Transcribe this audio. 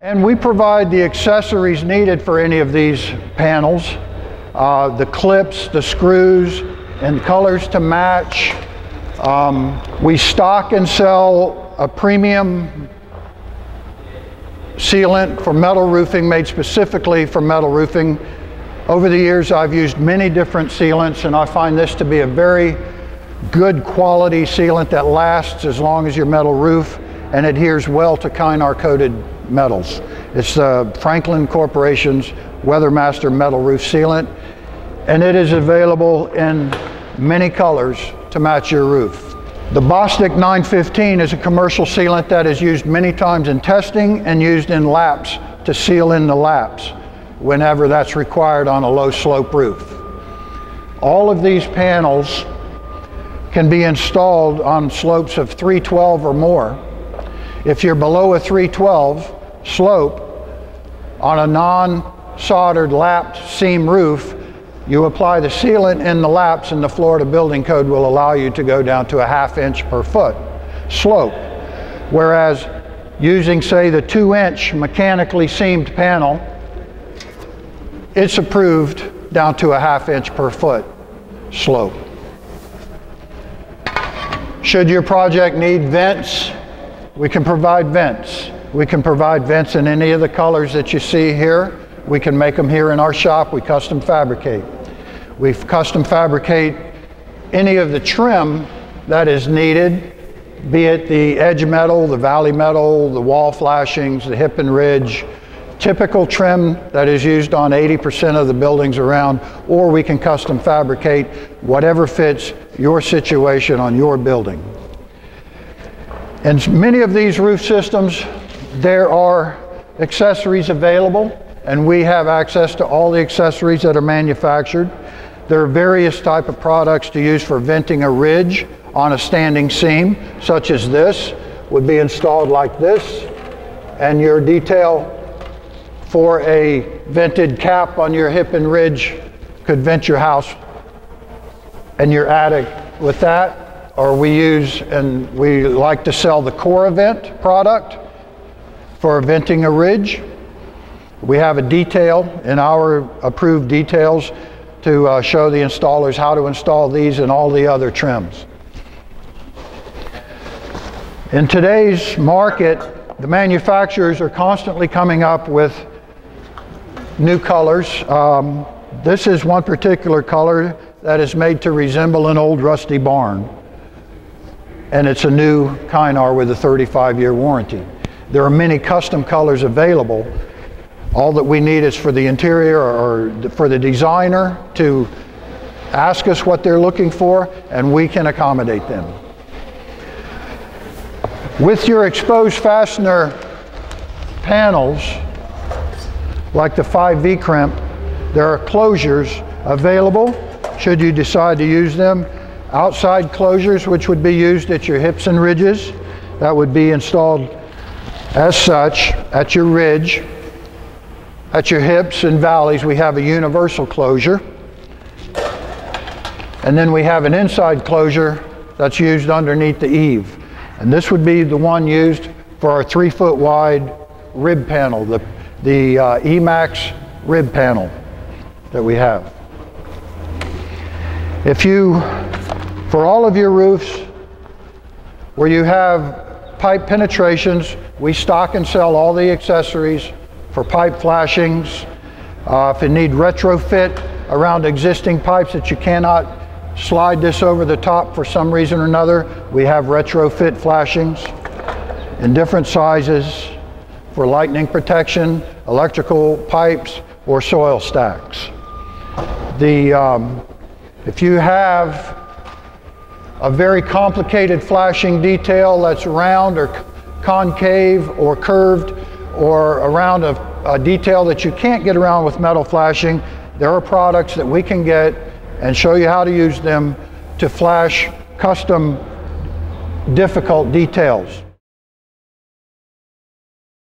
And we provide the accessories needed for any of these panels, the clips, the screws, and colors to match. We stock and sell a premium sealant for metal roofing, made specifically for metal roofing. Over the years, I've used many different sealants, and I find this to be a very good quality sealant that lasts as long as your metal roof and adheres well to Kynar coated metals. It's Franklin Corporation's WeatherMaster metal roof sealant, and it is available in many colors to match your roof. The Bostik 915 is a commercial sealant that is used many times in testing and used in laps to seal in the laps whenever that's required on a low slope roof. All of these panels can be installed on slopes of 312 or more. If you're below a 312 slope on a non-soldered lapped seam roof, you apply the sealant in the laps, and the Florida Building Code will allow you to go down to a 1/2 inch per foot slope. Whereas using, say, the 2-inch mechanically seamed panel, it's approved down to a 1/2 inch per foot slope. Should your project need vents, we can provide vents. We can provide vents in any of the colors that you see here. We can make them here in our shop. We custom fabricate. We custom fabricate any of the trim that is needed, be it the edge metal, the valley metal, the wall flashings, the hip and ridge, typical trim that is used on 80% of the buildings around, or we can custom fabricate whatever fits your situation on your building. In many of these roof systems, there are accessories available, and we have access to all the accessories that are manufactured. There are various types of products to use for venting a ridge on a standing seam, such as this would be installed like this, and your detail for a vented cap on your hip and ridge could vent your house and your attic with that. Or we use, and we like to sell the CoreVent product for venting a ridge. We have a detail in our approved details to show the installers how to install these and all the other trims. In today's market, the manufacturers are constantly coming up with new colors. This is one particular color that is made to resemble an old rusty barn. And it's a new Kynar with a 35-year warranty. There are many custom colors available. All that we need is for the interior or for the designer to ask us what they're looking for, and we can accommodate them. With your exposed fastener panels, like the 5V crimp, there are closures available should you decide to use them. Outside closures, which would be used at your hips and ridges, that would be installed as such at your ridge. At your hips and valleys, we have a universal closure. And then we have an inside closure that's used underneath the eave. And this would be the one used for our 3-foot wide rib panel, the EMAX rib panel that we have. For all of your roofs where you have pipe penetrations, we stock and sell all the accessories for pipe flashings. If you need retrofit around existing pipes that you cannot slide this over the top for some reason or another, we have retrofit flashings in different sizes for lightning protection, electrical pipes, or soil stacks. If you have a very complicated flashing detail that's round or concave or curved, or around a detail that you can't get around with metal flashing, there are products that we can get and show you how to use them to flash custom difficult details.